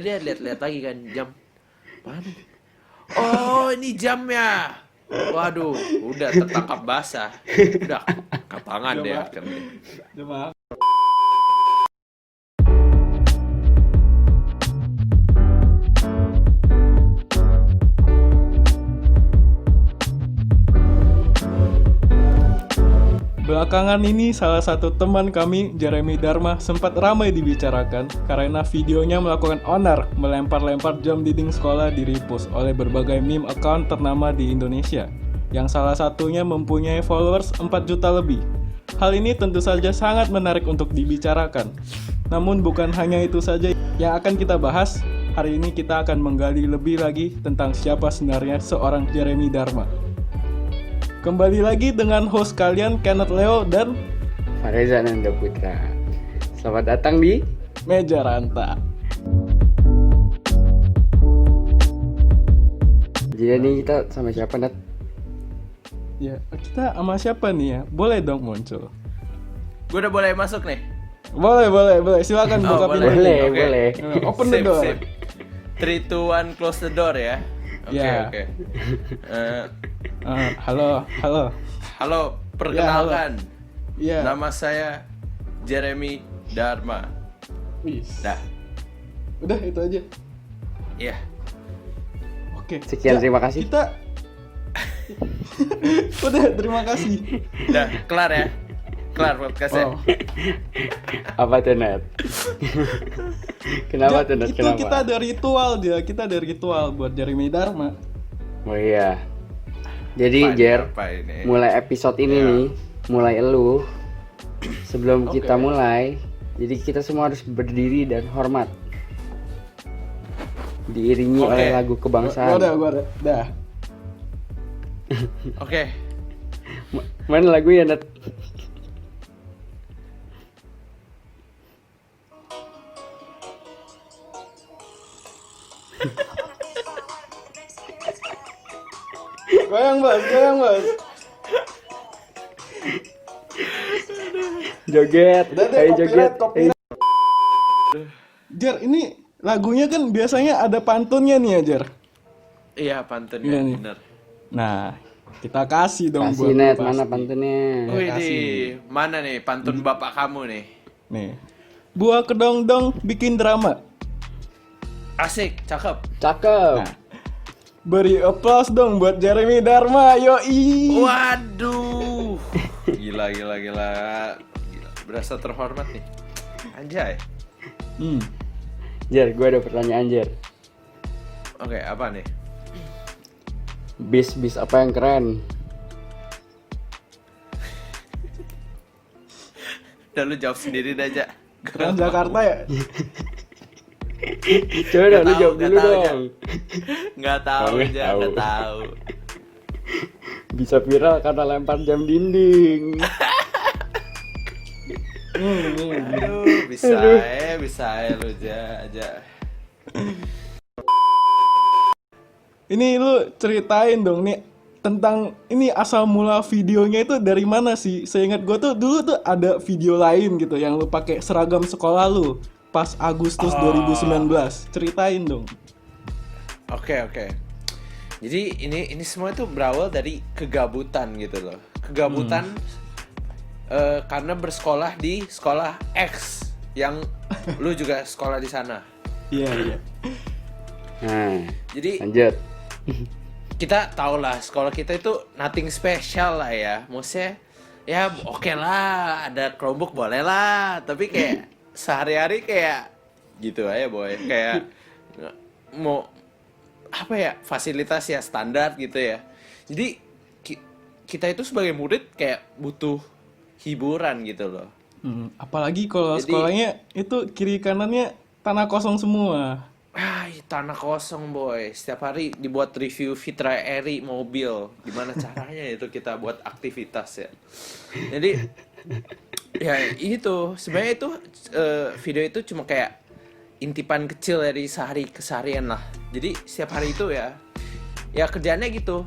Dia lihat-lihat lagi kan jam. Mana? Oh, ini jamnya. Waduh, udah tertangkap basah. Udah kapangan Udah deh maaf. akhirnya. Udah maaf. Belakangan ini salah satu teman kami, Jeremy Dharma, sempat ramai dibicarakan karena videonya melakukan onar melempar-lempar jam dinding sekolah di repost oleh berbagai meme account ternama di Indonesia, yang salah satunya mempunyai followers 4 juta lebih. Hal ini tentu saja sangat menarik untuk dibicarakan. Namun bukan hanya itu saja yang akan kita bahas. Hari ini kita akan menggali lebih lagi tentang siapa sebenarnya seorang Jeremy Dharma. Kembali lagi dengan host kalian Kenneth Leo dan Fareza Nanda Putra. Selamat datang di Meja Ranta. Jadi nih kita sama siapa, Nat? Ya, kita sama siapa nih ya? Boleh dong muncul. Gue udah boleh masuk nih. Boleh. Silakan Oh, buka boleh. pintu. Boleh, Oke. boleh. Open the door. Sip. 3, 2, 1, close the door ya. Oke, Ya. oke. Halo. Halo, perkenalkan. Iya. Nama saya Jeremy Dharma. Wis. Dah, Udah itu aja. iya. Oke. Sekian, Ya, terima kasih. Kita Udah, terima kasih. Dah, kelar ya. Kelar podcastnya. Oh. Apa tuh, Nat? Kenapa tuh, Nat? Itu Kenapa? kita ada ritual buat Jeremy Dharma. Oh iya. Jadi, Apa Jer, ini? mulai episode ini Ya. nih, mulai elu. Sebelum Oke. kita mulai, jadi kita semua harus berdiri dan hormat. Diiringi Oke. oleh lagu kebangsaan. Gua ada. Dah. Oke. Mana lagu ya, Nat? Goyang, Bos. Joget. Udah deh, Ayo joget. copyright. Jer, ini lagunya kan biasanya ada pantunnya nih ya, Jer. Iya, pantun Iya ya, nih. bener. Nah, kita kasih dong Kasih, buat Net, pasti. mana pantunnya? Wih, kasih. mana nih pantun bapak kamu nih? Nih. Buah kedong-dong bikin drama. Asik, cakep. Cakep. Nah, beri applause dong buat Jeremy Dharma. Yoi. Waduh. Gila. Berasa terhormat nih. Anjay. Jer, gue ada pertanyaan, Jer. Oke, apa nih? Bis apa yang keren? Udah lu jawab sendiri dah, aja. Transjakarta ya? Coba dong, lu jawab dulu tahu, dong. Nggak tahu, Nggak aja, tahu. nggak tahu. Bisa viral karena lempar jam dinding. Aduh, bisa lu aja. Ini lu ceritain dong nih tentang ini asal mula videonya itu dari mana sih? Seingat gue tuh dulu tuh ada video lain gitu yang lu pakai seragam sekolah lu pas Agustus 2019. Ceritain dong. Oke. Jadi ini semua itu berawal dari kegabutan gitu loh. Kegabutan karena bersekolah di sekolah X yang lu juga sekolah di sana. Iya. Nah, Jadi lanjut. kita tau lah sekolah kita itu nothing special lah ya. Maksudnya ya oke lah, ada Chromebook boleh lah. Tapi kayak sehari-hari kayak gitu aja boy. Kayak mau apa ya, fasilitas ya standar gitu ya. Jadi kita itu sebagai murid kayak butuh hiburan gitu loh. Apalagi kalau Jadi- sekolahnya itu kiri kanannya tanah kosong semua. Tanah kosong boy. Setiap hari dibuat review Fitra Eri mobil. Gimana caranya itu kita buat aktivitas ya. Jadi ya itu sebenarnya itu video itu cuma kayak intipan kecil dari sehari keseharian lah. Jadi setiap hari itu ya kerjaannya gitu.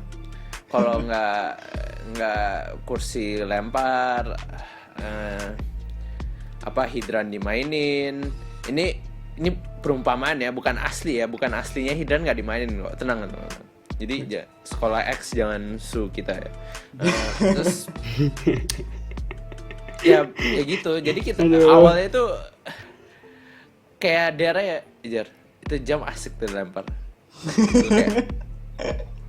Kalau nggak kursi lempar, hidran dimainin. Ini perumpamaan ya, bukan asli ya, bukan aslinya hidran nggak dimainin kok, tenang teman-teman. Jadi sekolah X jangan sue kita ya. Terus ya gitu. Jadi kita awalnya itu kayak daerah ya, Jar. Itu jam asik tuh lempar. Itu kayak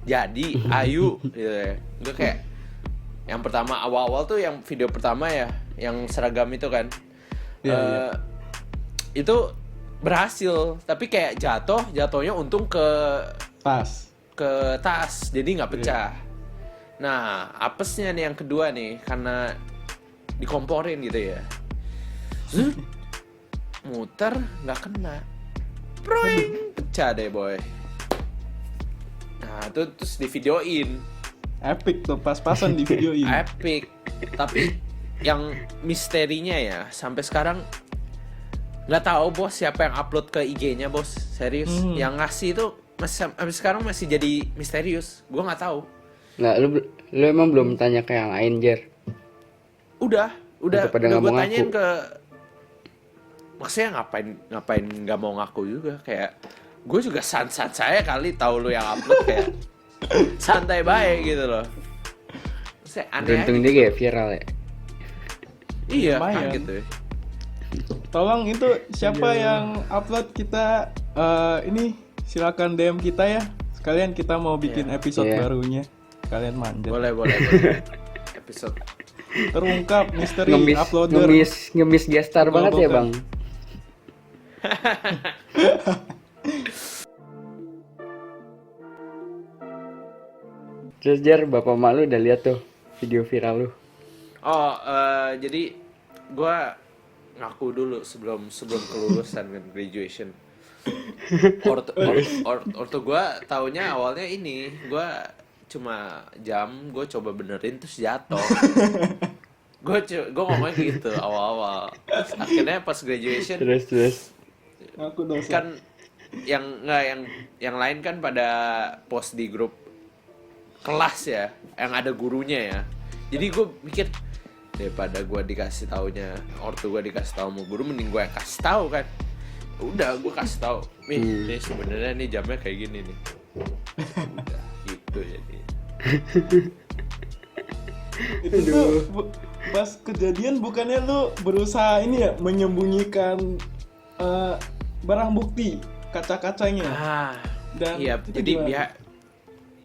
jadi ayu gitu ya. Gue kayak yang pertama awal-awal tuh yang video pertama ya, yang seragam itu kan. Itu berhasil, tapi kayak jatuhnya untung ke tas, jadi nggak pecah. Nah, apesnya nih yang kedua nih, karena dikomporin gitu ya, muter nggak kena, proing, pecah deh boy. Nah, itu terus divideoin, Epic tuh, pas-pasan di videoin. epic. Tapi yang misterinya ya, sampai sekarang nggak tahu bos siapa yang upload ke IG-nya bos, serius. Yang ngasih itu masih sampai sekarang masih jadi misterius, gue nggak tahu. Nah, lu emang belum tanya ke yang lain, Jer? Udah pada nggak gue mau tanyain ngaku. ke, maksudnya ngapain nggak mau ngaku juga, kayak gue juga san-san saya kali tahu lu yang upload, kayak santai baik gitu loh. Saya aneh Beruntung aja. dia kayak viral ya. Iya Lumayan. kan gitu. Tolong itu siapa yang upload kita ini silakan DM kita ya. Sekalian kita mau bikin episode Iya. barunya. Kalian manjat. Boleh. Episode Terungkap misteri uploader. ngemis gestar banget ya, Bang. Terus Jer, bapak mak lu udah lihat tuh video viral lu. Jadi gue ngaku dulu sebelum kelulusan kan, graduation. Ortu gue taunya awalnya ini, gue cuma jam, gue coba benerin terus jatuh. Gue ngomongnya gitu awal-awal. Terus akhirnya pas graduation Terus. Aku dosa. kan yang lain kan pada post di grup kelas ya, yang ada gurunya ya. Jadi gue mikir, daripada gue dikasih taunya ortu gue dikasih tahu sama guru, mending gue yang kasih tahu kan. Udah gue kasih tahu, nih sebenarnya nih jamnya kayak gini nih. Udah gitu jadi. Itu tuh pas kejadian bukannya lu berusaha ini ya menyembunyikan barang bukti kaca-kacanya. Dan Iya, itu jadi gimana? dia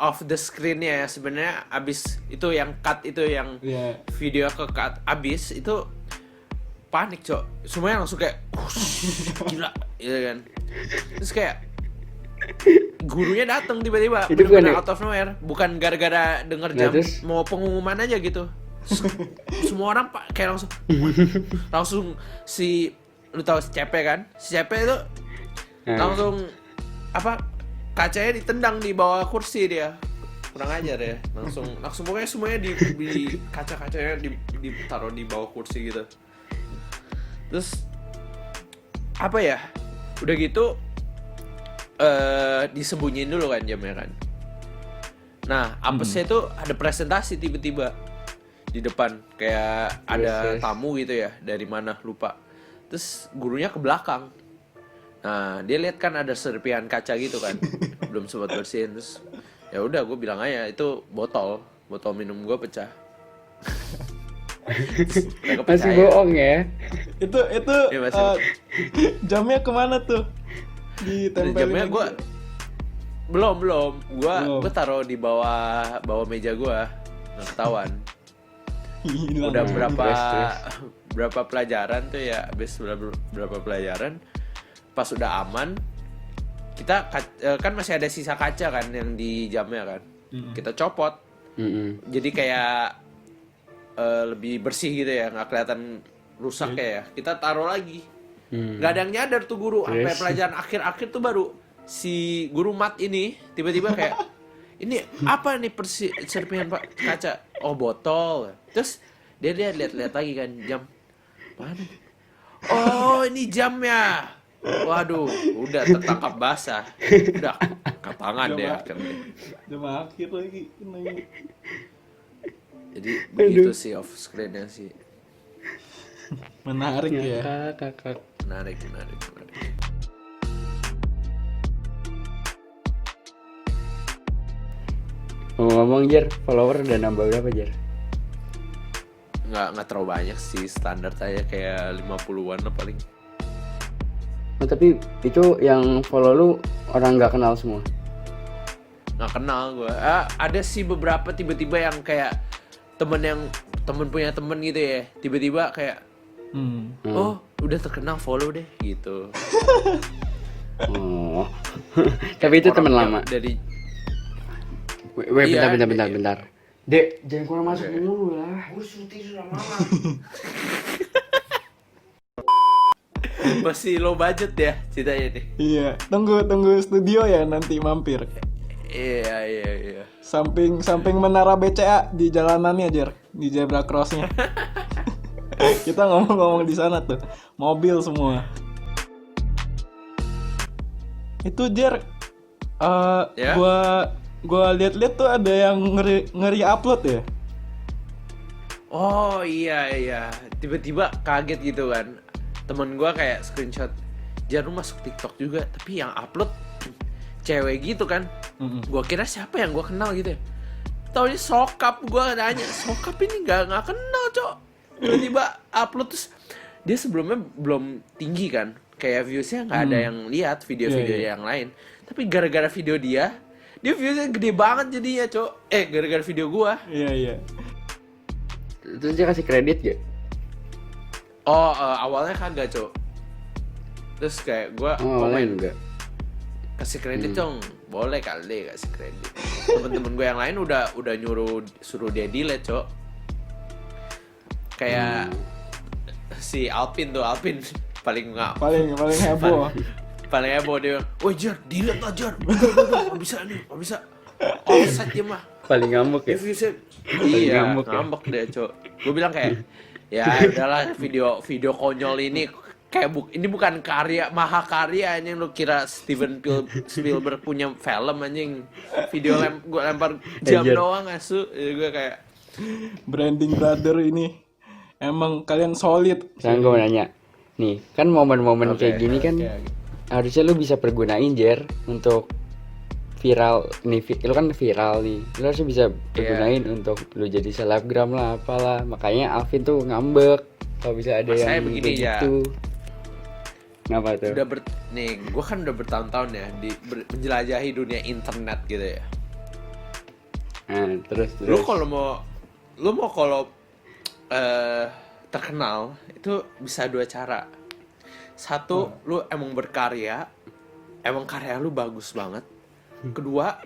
off the screen-nya ya sebenarnya, abis itu yang cut itu yang Iya. video ke cut abis itu panik cok, semuanya langsung kayak gila gitu kan. Terus kayak gurunya datang tiba-tiba, Itu bener-bener bukan out of nowhere, bukan gara-gara denger Nah, jam terus? mau pengumuman aja gitu. Semua orang pak kayak langsung si, lu tahu si Cepe kan, si Cepe itu langsung kacanya ditendang di bawah kursi dia, kurang ajar ya, langsung pokoknya semuanya di kaca-kacanya ditaruh di bawah kursi gitu. Terus udah gitu disembunyiin dulu kan jamnya kan. Nah apesnya itu ada presentasi tiba-tiba di depan, kayak ada Yes. tamu gitu ya, dari mana lupa. Terus gurunya ke belakang. Nah dia lihat kan ada serpihan kaca gitu kan, belum sempat bersihin. Terus ya udah gue bilang aja itu botol minum gue pecah. Mereka Masih percaya. bohong ya. Itu Iya, masih. jamnya kemana tuh? Ditempelin Jamnya lagi? gue belum Belum. gue taruh di bawah meja gue, nggak ketahuan. Hilang. Udah Terus. berapa pelajaran tuh ya, habis berapa pelajaran pas udah aman, kita kan masih ada sisa kaca kan yang di jamnya kan, kita copot jadi kayak lebih bersih gitu ya, nggak kelihatan rusak ya. Kita taruh lagi, nggak ada yang nyadar tuh guru. Sampai Terus? pelajaran akhir tuh baru si guru mat ini tiba-tiba kayak ini apa nih serpihan pak kaca, oh botol. Terus dia lihat lagi kan jam, mana, oh ini jamnya. Waduh, udah tertangkap basah, udah kapangan deh akhirnya. Jam akhir lagi. Jadi begitu sih off screen-nya sih. Menarik ya. Kakak. Menarik. Ngomong-ngomong Jer, follower udah nambah berapa Jer? Nggak terlalu banyak sih, standar aja kayak 50-an lah paling. Oh, tapi itu yang follow lu orang nggak kenal semua? Nggak kenal gue. Ada sih beberapa tiba-tiba yang kayak temen punya temen gitu ya, tiba-tiba kayak oh udah terkenal follow deh gitu. Oh. Tapi itu teman lama. Dari Weh, Iya, bentar. Dek, jangan kurang masuk dulu lah. Gue syuting sudah lama. masih low budget ya ceritanya nih. Iya, tunggu studio ya nanti mampir. Iya. Samping menara BCA di jalanannya Jer, di zebra crossnya. Kita ngomong-ngomong di sana tuh, mobil semua. Itu Jer, Ya? gua lihat-lihat tuh ada yang ngeri upload ya. Oh iya, tiba-tiba kaget gitu kan. Temen gue kayak screenshot, Jar lu masuk TikTok juga, tapi yang upload cewek gitu kan. Gue kira siapa yang gue kenal gitu ya. Taunya Sokap, gue nanya, Sokap ini nggak kenal cok. Tiba-tiba upload terus dia sebelumnya belum tinggi kan, kayak viewsnya nggak ada yang lihat video-video Iya. yang lain. Tapi gara-gara video dia viewsnya gede banget jadinya cok. Gara-gara video gue. Iya. Terus dia kasih kredit gak? Oh, awalnya kagak, Cok. Terus kayak gue Awalnya enggak. kasih kredit dong. Boleh kali kasih kredit. Temen-temen gue yang lain udah suruh dia delete, Cok. Kayak si Alpin paling heboh. paling heboh dia. "Woi, Jar, delete lah, Jar. Enggak bisa. Offside dia mah." Paling ngamuk ya? Iya, Ngambek ya? ngambek deh, Cok. Gue bilang kayak, ya udahlah video konyol ini kayak ini bukan mahakarya anjing, lu kira Steven Spielberg punya film anjing. Video gue lempar jam Anjir. doang asu. Jadi gue kayak Branding brother ini emang kalian solid. Sekarang gue mau nanya. Nih, kan momen-momen Oke, kayak gini kan Oke. harusnya lu bisa pergunain Jer untuk viral nih, lu kan viral nih, lu harusnya bisa pergunain untuk lu jadi selebgram lah apalah. Makanya Alvin tuh ngambek kalau bisa ada Masalahnya yang begini, kayak ya. gitu. Ngapa tuh? nih, gue kan udah bertahun-tahun ya menjelajahi dunia internet gitu ya. Nah, terus Lu kalau terkenal itu bisa dua cara. Satu, lu emang berkarya, emang karya lu bagus banget. Kedua,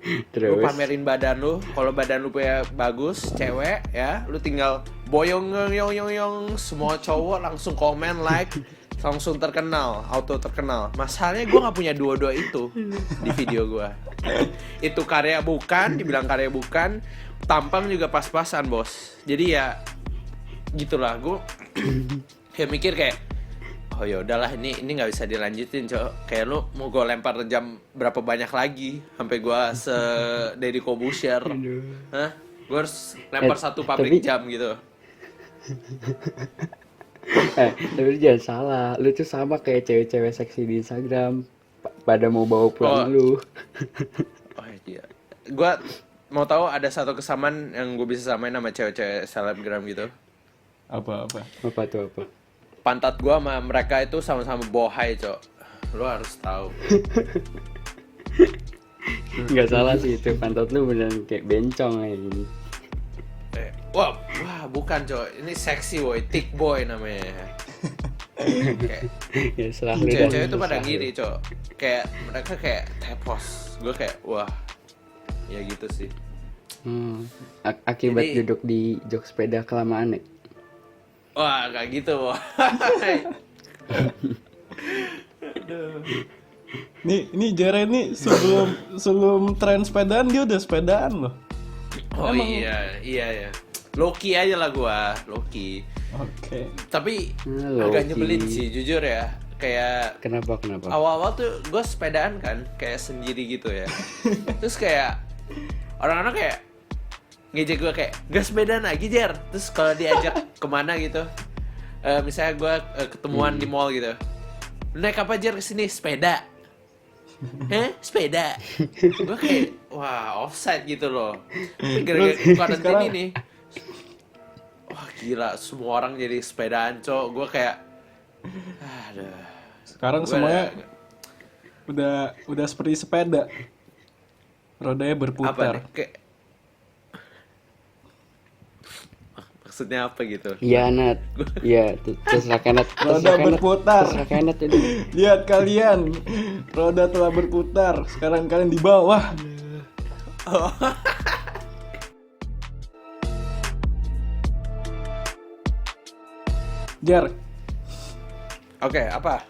lu terus pamerin badan lu. Kalau badan lu punya bagus, cewek ya, lu tinggal boyong yong, semua cowok langsung komen, like, langsung terkenal, auto terkenal. Masalahnya gue nggak punya dua-dua itu di video gue. Itu karya bukan, dibilang karya bukan, tampang juga pas-pasan bos. Jadi ya gitulah, gue kayak mikir kayak, oh ya udahlah, ini nggak bisa dilanjutin, Cok. Kayak lu mau gue lempar jam berapa banyak lagi sampai gue Deddy Corbuzier. Hah? Gue harus lempar satu pabrik tapi- jam gitu. tapi lu jangan salah, lu tuh sama kayak cewek-cewek seksi di Instagram pada mau bawa pulang Oh. lu. Oh iya. Gue mau tahu ada satu kesamaan yang gue bisa samain sama cewek-cewek selebgram gitu. Apa? Apa tuh apa? Pantat gue sama mereka itu sama-sama bohai, Cok. Lo harus tahu. Nggak salah sih itu, pantat lu beneran kayak bencong kayak gini. Wah, bukan, Cok. Ini seksi boy, thick boy namanya. Kayak Ya serah lu dah. cewek-cewek itu pada Serah lu. ngiri, Cok. Kayak mereka kayak tepos. Gue kayak wah. Ya gitu sih. Akibat Jadi- duduk di jok sepeda kelamaan ya? Wah, kayak gitu, boy. Nih Jere nih sebelum tren sepedaan dia udah sepedaan loh. Oh Emang- iya. Loki aja lah gua, Loki. Oke. Tapi Loki. agak nyebelin sih, jujur ya. Kayak Kenapa? awal-awal tuh gue sepedaan kan, kayak sendiri gitu ya. Terus kayak orang-orang kayak ngejek gue kayak, gak sepedaan lagi Jer. Terus kalau diajak kemana gitu, misalnya gue ketemuan di mall gitu, naik apa Jer kesini? Sepeda. Sepeda. Gue kayak wah offside gitu loh. Tapi gara-gara karantina sekarang- ini, wah gila semua orang jadi sepedaan cok. Gue kayak, aduh. Sekarang Gua semuanya udah seperti sepeda. Rodanya apa berputar. nih? Kayak maksudnya apa gitu? Iya Nat, iya terserah Kenneth, Roda berputar. terserah Kenneth ini. Lihat kalian, roda telah berputar. Sekarang kalian di bawah. Jar, Oke, apa?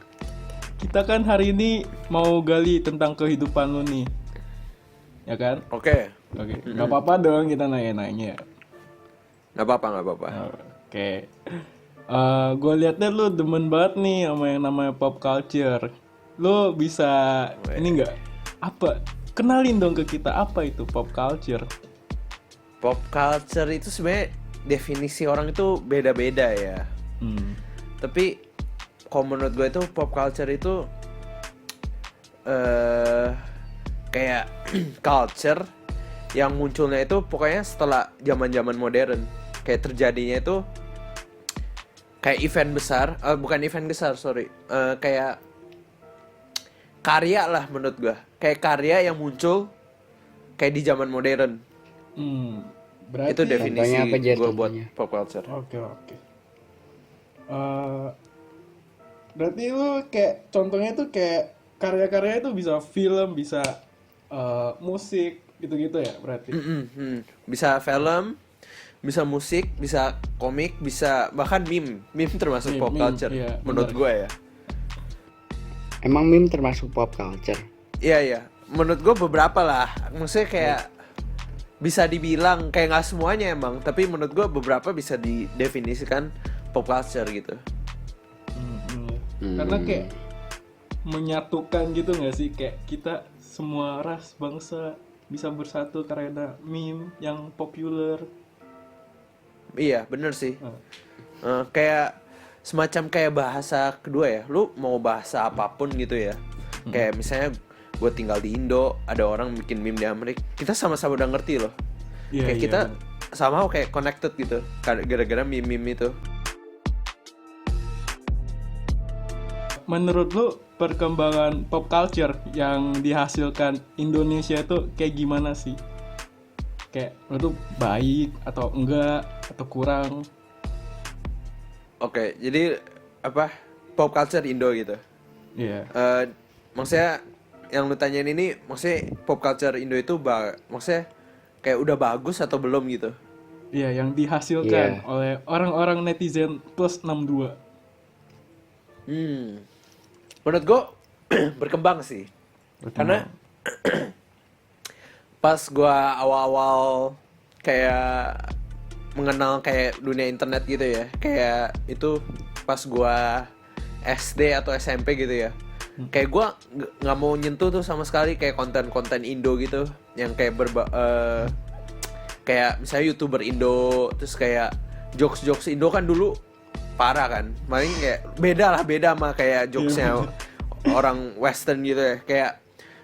kita kan hari ini mau gali tentang kehidupan lu nih. Ya kan? Oke, Oke, nggak apa-apa dong kita nanya-nanya. nggak apa-apa. Oke. Gue liatnya lu demen banget nih sama yang namanya pop culture. Lu bisa ini nggak? Apa? Kenalin dong ke kita apa itu pop culture. Pop culture itu sebenarnya definisi orang itu beda-beda ya. Tapi kalau menurut gue itu pop culture itu kayak culture yang munculnya itu pokoknya setelah zaman-zaman modern. Kayak terjadinya itu kayak event besar, bukan event besar, sorry. Kayak karya lah menurut gue. Kayak karya yang muncul kayak di zaman modern. Berarti Itu definisi Contohnya apa, Jer, gue buat contohnya? pop culture. Oke. Berarti lu kayak contohnya tuh kayak karya-karya itu bisa film, bisa musik gitu-gitu ya berarti. Bisa film, bisa musik, bisa komik, bisa bahkan meme termasuk pop Meme, culture iya, menurut benar. gue ya. Emang meme termasuk pop culture? Iya, menurut gue beberapa lah, maksudnya kayak bisa dibilang kayak nggak semuanya emang, tapi menurut gue beberapa bisa didefinisikan pop culture gitu. Karena kayak menyatukan gitu nggak sih, kayak kita semua ras bangsa bisa bersatu karena meme yang populer. Iya, bener sih. Kayak semacam kayak bahasa kedua ya. Lu mau bahasa apapun gitu ya. Kayak misalnya gue tinggal di Indo, ada orang bikin meme di Amerika, kita sama-sama udah ngerti loh. Iya, Kayak kita sama kayak connected gitu gara-gara meme itu. Menurut lu perkembangan pop culture yang dihasilkan Indonesia itu kayak gimana sih? Kayak menurut lu baik atau enggak atau kurang? Oke, jadi apa pop culture Indo gitu. Iya. Maksudnya yang lu tanyain ini, maksudnya pop culture Indo itu maksudnya kayak udah bagus atau belum gitu? Iya, yang dihasilkan Iya. oleh orang-orang netizen plus 62. Menurut gue berkembang sih. Karena pas gue awal-awal kayak mengenal kayak dunia internet gitu ya, kayak itu pas gue SD atau SMP gitu ya, kayak gue nggak mau nyentuh tuh sama sekali kayak konten-konten Indo gitu, yang kayak kayak misalnya YouTuber Indo, terus kayak jokes Indo kan dulu parah kan, paling kayak beda sama kayak jokesnya orang Western gitu ya, kayak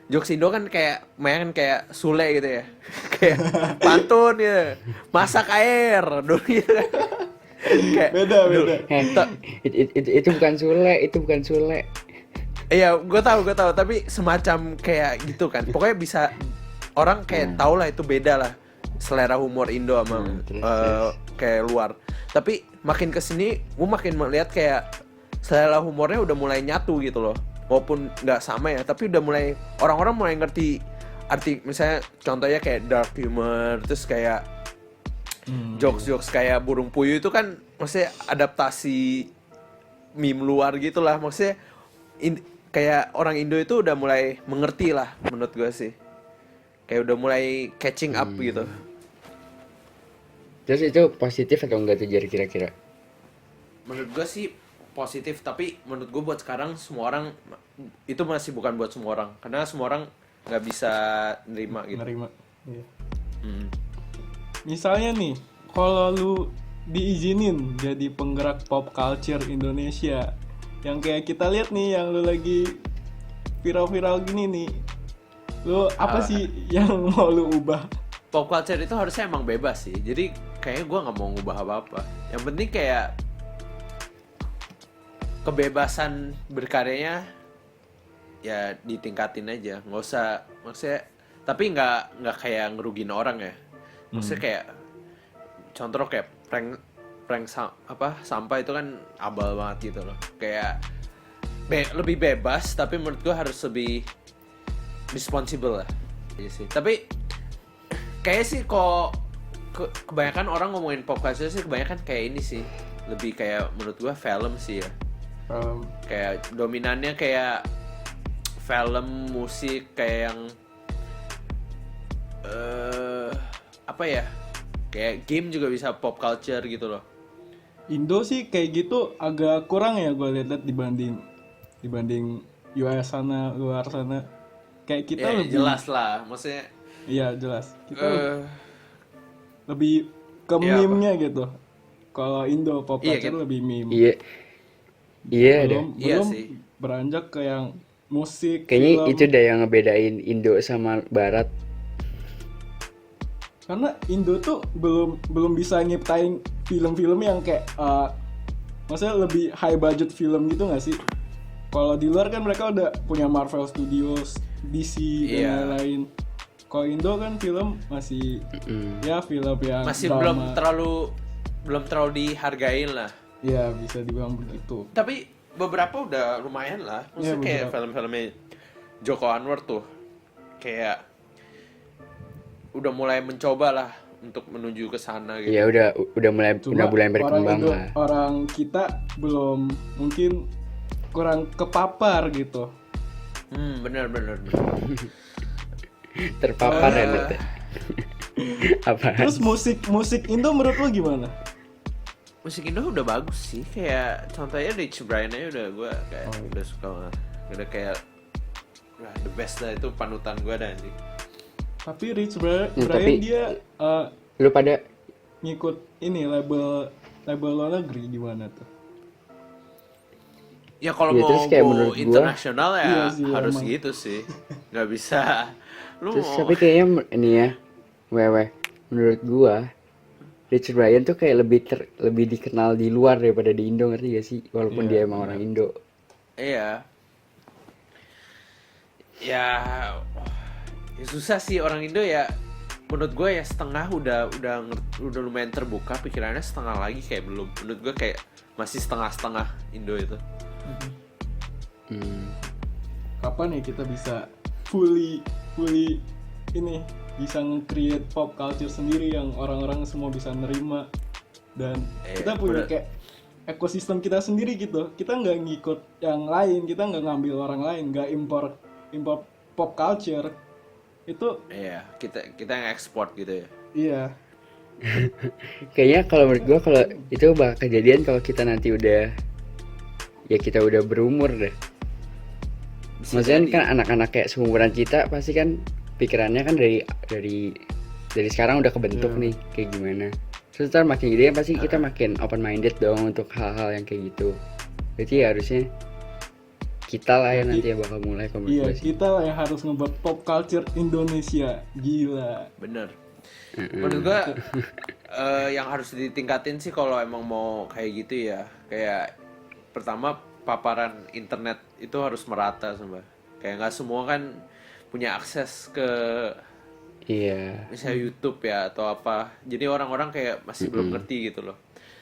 jokes Indo kan kayak main kayak Sule gitu ya, kayak pantun ya, masak air dulu gitu kan. Kayak, Beda. Itu bukan Sule. Iya, gue tahu, tapi semacam kayak gitu kan. Pokoknya bisa orang kayak tau lah itu beda lah selera humor Indo sama terus. kayak luar. Tapi makin kesini, gue makin melihat kayak selera humornya udah mulai nyatu gitu loh. Walaupun nggak sama ya, tapi udah mulai orang-orang mulai ngerti arti. Misalnya contohnya kayak dark humor, terus kayak jokes kayak burung puyuh itu kan maksudnya adaptasi meme luar gitu lah. Maksudnya kayak orang Indo itu udah mulai mengerti lah menurut gue sih. Kayak udah mulai catching up gitu. Terus itu positif atau enggak tuh Jer kira-kira? Menurut gue sih positif, tapi menurut gue buat sekarang semua orang itu masih bukan buat semua orang, karena semua orang nggak bisa nerima gitu. Nerima. Iya. Misalnya nih, kalau lu diizinin jadi penggerak pop culture Indonesia, yang kayak kita lihat nih, yang lu lagi viral-viral gini nih, lu apa Ah, sih yang mau lu ubah? pop culture itu harusnya emang bebas sih. Jadi kayaknya gue nggak mau ngubah apa-apa. Yang penting kayak kebebasan berkaryanya ya ditingkatin aja. Nggak usah maksudnya. Tapi nggak kayak ngerugin orang ya. Maksudnya kayak contoh kayak sampah itu kan abal banget gitu loh. Kayak lebih bebas tapi menurut gue harus lebih responsible lah. Iya sih. Tapi kayak sih kok kebanyakan orang ngomongin pop culture sih kebanyakan kayak ini sih. Lebih kayak menurut gue film sih ya. Kayak dominannya kayak film, musik kayak yang apa ya? Kayak game juga bisa pop culture gitu loh. Indo sih kayak gitu agak kurang ya gue lihat dibanding US sana, luar sana. Kayak kita Ya lebih, jelas lah, maksudnya iya jelas. Kita eh lebih ke iya apa? meme-nya gitu. Kalau Indo pop Iya culture gitu. lebih meme. Iya, iya dah. Belum Iya sih. beranjak ke yang musik, Kayaknya film. itu dah yang ngebedain Indo sama Barat. Karena Indo tuh belum bisa nyiptain film-film yang kayak maksudnya lebih high budget film gitu nggak sih? Kalau di luar kan mereka udah punya Marvel Studios, DC dan Iya. lain-lain. Kalau Indo kan film masih ya film yang Masih drama. belum terlalu dihargain lah. Ya bisa dibilang begitu. Tapi beberapa udah lumayan lah. Maksudnya Iya, kayak beberapa. film-filmnya Joko Anwar tuh kayak udah mulai mencoba lah untuk menuju ke sana gitu. Ya udah mulai berkembang Indo, lah. orang kita belum mungkin kurang kepapar gitu. Bener. Terpapar ya Eh. Net. Apa? Terus musik Indo menurut lo gimana? Musik Indo udah bagus sih. Kayak contohnya Rich Brian aja udah gue kayak udah suka banget. Udah kayak wah, the best lah, itu panutan gue dah anjing. Tapi Rich Ya, Brian tapi- dia Lu pada ngikut ini label luar negeri gimana tuh? Ya kalau Iya, mau terus kayak go menurut gua- internasional ya Iya sih, harus emang. gitu sih. Nggak bisa. Lu terus mau tapi kayaknya ini ya, wewe. Menurut gua Richard Brian tuh kayak lebih dikenal di luar daripada di Indo, ngerti gak sih? Walaupun Iya, dia emang orang Indo. iya. Ya, ya susah sih orang Indo ya. Menurut gue ya setengah udah lumayan terbuka pikirannya, setengah lagi kayak belum. Menurut gue kayak masih setengah-setengah Indo itu. Hmm. Kapan ya kita bisa fully ini bisa nge-create pop culture sendiri yang orang-orang semua bisa nerima dan kita punya bener. kayak ekosistem kita sendiri gitu. Kita nggak ngikut yang lain, kita nggak ngambil orang lain, nggak impor pop culture itu. Iya, kita yang ekspor gitu ya. Iya. Kayaknya kalau menurut gua kalau itu bakal kejadian kalau kita nanti udah berumur deh. Bisa Maksudnya jadi. kan anak-anak kayak seumuran kita pasti kan pikirannya kan dari sekarang udah kebentuk Iya. nih kayak gimana. Terus ntar makin gede kan pasti kita makin open minded dong untuk hal-hal yang kayak gitu. Jadi ya harusnya kita lah yang nanti yang bakal mulai kalau menurut Iya, gua sih. kita lah yang harus ngebuat pop culture Indonesia. Gila. Bener. Menurut gua yang harus ditingkatin sih kalau emang mau kayak gitu ya. Kayak pertama paparan internet itu harus merata sama. Kayak nggak semua kan punya akses ke Iya. misalnya YouTube ya atau apa. Jadi orang-orang kayak masih belum ngerti gitu loh.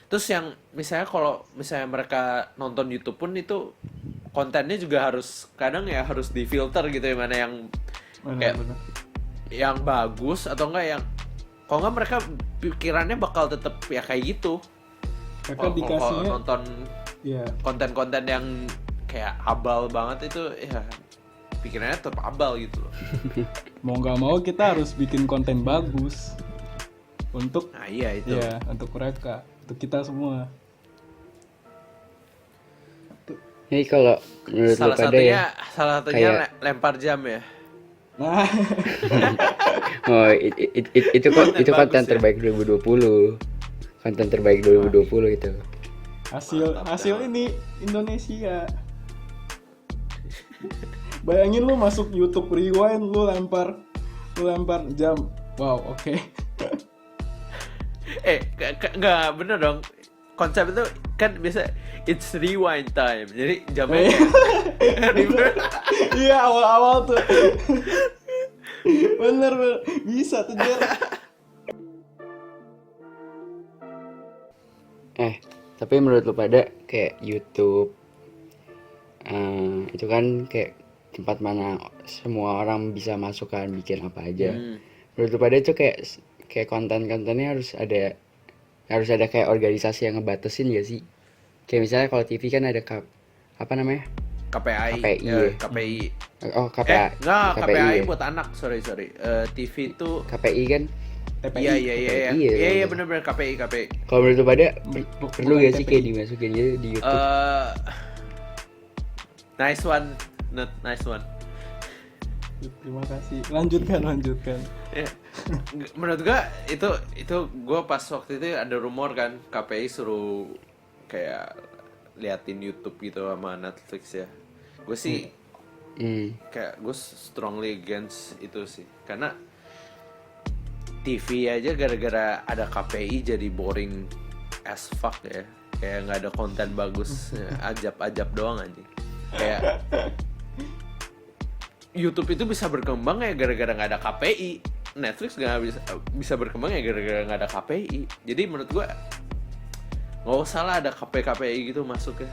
Terus yang misalnya kalau misalnya mereka nonton YouTube pun itu kontennya juga harus kadang ya harus difilter gitu ya, mana yang kayak Benar. yang bagus atau enggak yang kalau enggak mereka pikirannya bakal tetap ya kayak gitu. Mereka Kalau dikasihnya nonton ya konten-konten yang kayak abal banget itu ya pikirannya tetap abal gitu loh. mau nggak mau kita harus bikin konten bagus untuk Nah iya itu. ya untuk mereka, untuk kita semua. Jadi kalau menurut lu Salah pada satunya ya, kayak- lempar jam ya. Nah, oh itu Konten konten bagus ya. terbaik 2020. Konten terbaik 2020 itu. hasil Mantap, ini Indonesia. Bayangin lu masuk YouTube Rewind, lu lempar jam. Wow, oke. Nggak bener dong. Konsep itu kan biasa it's rewind time. Jadi jamnya kayak Iya, awal-awal tuh. Bener. Bisa tuh, Jer. Tapi menurut lu pada kayak YouTube itu kan kayak tempat mana semua orang bisa masuk kan bikin apa aja. Menurut lu pada itu kayak konten-kontennya harus ada kayak organisasi yang ngebatasin gak sih? Kayak misalnya kalau TV kan ada apa namanya? KPI. KPI, Ya, ya. KPI. Oh, KPI. Enggak, KPI ya? buat anak. Sorry. TV itu KPI kan. TPI. Iya. KPI ya, Iya bener KPI. Kalau menurut lu pada Bu- perlu bukan gak sih TPI. kayak dimasukin gitu di YouTube? Nice one. Not nice one. Terima kasih. Lanjutkan. Ya, menurut gua itu gua pas waktu itu ada rumor kan KPI suruh kayak liatin YouTube gitu sama Netflix ya. Gue sih kayak gue strongly against itu sih, karena TV aja gara-gara ada KPI jadi boring as fuck ya. Kayak nggak ada konten bagus, ajab-ajab doang aja. Kayak YouTube itu bisa berkembang ya gara-gara nggak ada KPI. Netflix nggak bisa berkembang ya gara-gara nggak ada KPI. Jadi menurut gue nggak usah lah ada KPI gitu masuk ya.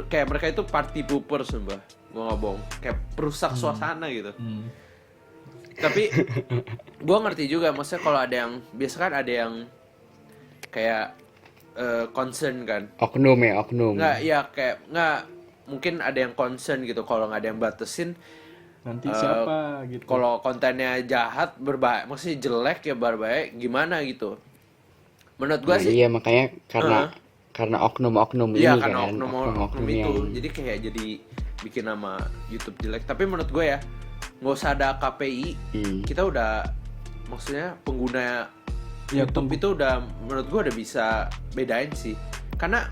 Kayak mereka itu party pooper sumpah. Gue nggak bohong. Kayak perusak suasana gitu. Tapi gue ngerti juga, maksudnya kalau ada yang biasa kan ada yang kayak concern kan. Oknum. Nggak, ya kayak nggak mungkin ada yang concern gitu kalau nggak ada yang batasin. Nanti siapa gitu. Kalau kontennya jahat berbahaya, maksudnya jelek ya berbahaya gimana gitu. Menurut gua Nah, sih iya makanya karena oknum-oknum iya ini karena kan, oknum itu yang jadi kayak jadi bikin nama YouTube jelek. Tapi menurut gue ya nggak usah ada KPI, kita udah maksudnya pengguna Ya, YouTube itu udah menurut gue udah bisa bedain sih. Karena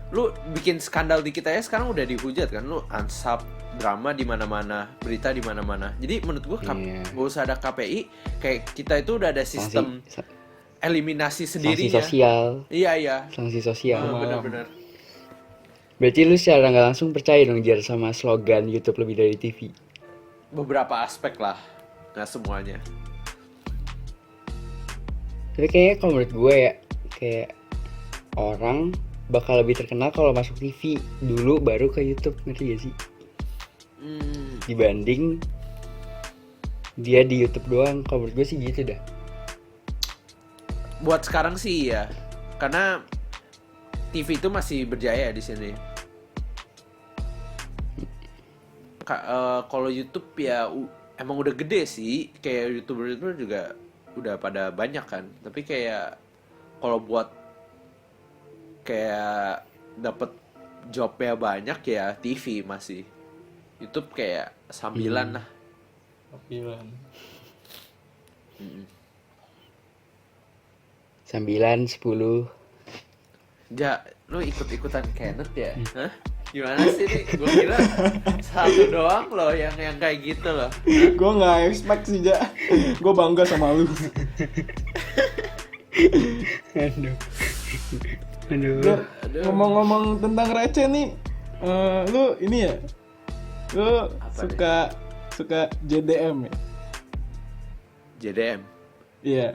lu bikin skandal dikit aja sekarang udah dihujat kan, lu unsub drama di mana-mana, berita di mana-mana. Jadi menurut gue nggak usah ada KPI, kayak kita itu udah ada sistem eliminasi sendiri sanksi sosial. Iya. Sanksi sosial. Benar-benar. Berarti lu secara nggak langsung percaya dong Jar sama slogan YouTube lebih dari TV. Beberapa aspek lah, nggak semuanya. Tapi kayaknya kalau menurut gue ya, kayak orang bakal lebih terkenal kalau masuk TV dulu baru ke YouTube, ngerti gak sih? Dibanding dia di YouTube doang. Kalau menurut gue sih gitu dah. Buat sekarang sih ya, karena TV itu masih berjaya di sini. Kalau YouTube ya emang udah gede sih, kayak YouTuber juga udah pada banyak kan. Tapi kayak kalau buat kayak dapet jobnya banyak ya TV masih. YouTube kayak sambilan lah. Sambilan. 9, 10. Lu ikut-ikutan Kenneth ya? Hah? Gimana sih nih? Gue kira satu doang loh yang kayak gitu loh. Gue nggak expect sih, Ja. Gue bangga sama lu. Aduh. Ngomong-ngomong tentang receh nih, lu ini ya, lu suka JDM ya? JDM. Iya.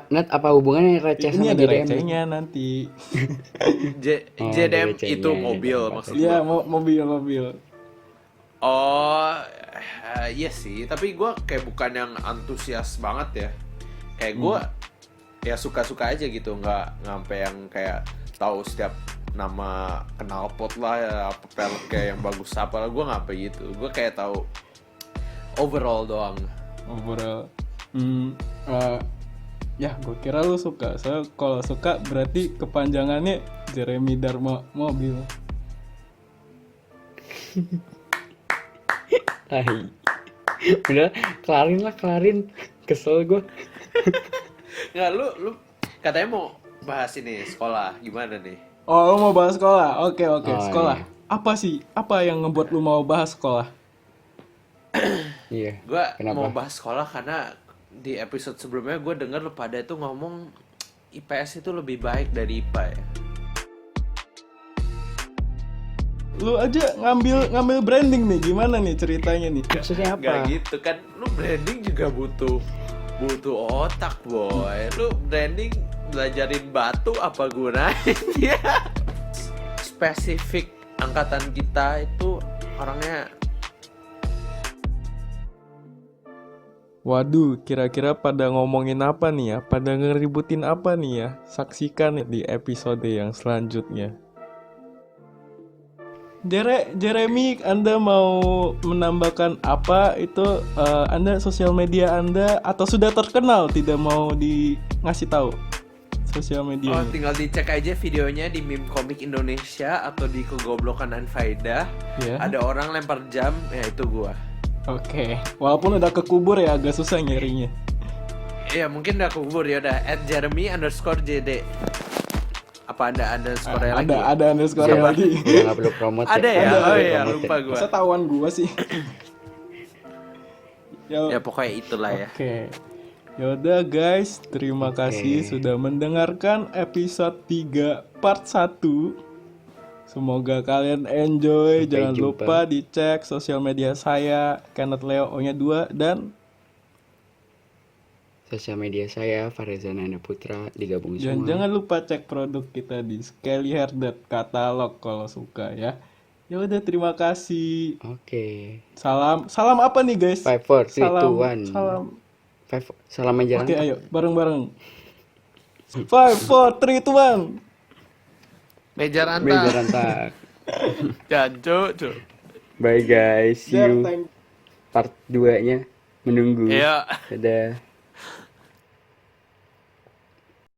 Net apa hubungannya receh Ini sama ada JDM? recehnya nanti. JDM recehnya. itu mobil maksudnya. Iya, mobil. Oh, iya sih. Tapi gue kayak bukan yang antusias banget ya. Kayak gue ya suka-suka aja gitu. Nggak sampai yang kayak tahu setiap nama knalpot lah ya, apa pelek kayak yang bagus apa lah. Gue nggak sampai gitu. Gue kayak tahu overall doang. Overall. Ya, gue kira lu suka. Soalnya kalau suka berarti kepanjangannya Jeremy Dharma Mobil. Udah, kelarin. Kesel gue. Nggak, lu katanya mau bahas ini sekolah gimana nih? Oh, lu mau bahas sekolah? Oke, Oh, sekolah. iya. Apa sih? Apa yang ngebuat lu mau bahas sekolah? Iya. Gue Kenapa? mau bahas sekolah karena di episode sebelumnya gue denger lu pada itu ngomong IPS itu lebih baik dari IPA ya. Lu aja ngambil branding nih, gimana nih ceritanya nih? Maksudnya Gak apa? gitu kan, lu branding juga butuh otak boy. Lu branding belajarin batu apa gunanya? Spesifik angkatan kita itu orangnya. Waduh, kira-kira pada ngomongin apa nih ya? Pada ngeributin apa nih ya? Saksikan di episode yang selanjutnya. Jeremy, Anda mau menambahkan apa itu? Anda sosial media Anda atau sudah terkenal tidak mau ngasih tahu sosial Oh, media? tinggal dicek aja videonya di Meme Komik Indonesia atau di Kegoblokan Anfaida. Ya. Ada orang lempar jam, ya itu gua. Oke, walaupun udah kekubur ya agak susah nyarinya. Iya mungkin udah kubur ya udah @jeremy_jd. Apa ada underscore lagi? Ada underscore Siapa? lagi. Udah nggak perlu promote. Ada ya? Ada, Oh perlu iya, promote lupa gua. Masa tahuan gua sih. Yo, Ya pokoknya itulah ya. Oke. Yaudah guys, terima kasih sudah mendengarkan episode 3 part 1. Semoga kalian enjoy. Sampai Jangan jumpa. lupa dicek sosial media saya, Kenneth Leo O-nya 2 dan Sosial media saya Farizan Anda Putra digabung semua. jangan lupa cek produk kita di scalyhair.catalog kalau suka ya. Ya udah, terima kasih. Oke. Salam apa nih guys? 5 4 3 Salam 2 1. salam. Salam aja. Oke, ayo bareng-bareng. 5 4 3 2 1. Meja ranta. Meja rantak. Jancu, cu. Bye guys. See Jar, you thank part 2-nya menunggu. Iya. Dadah.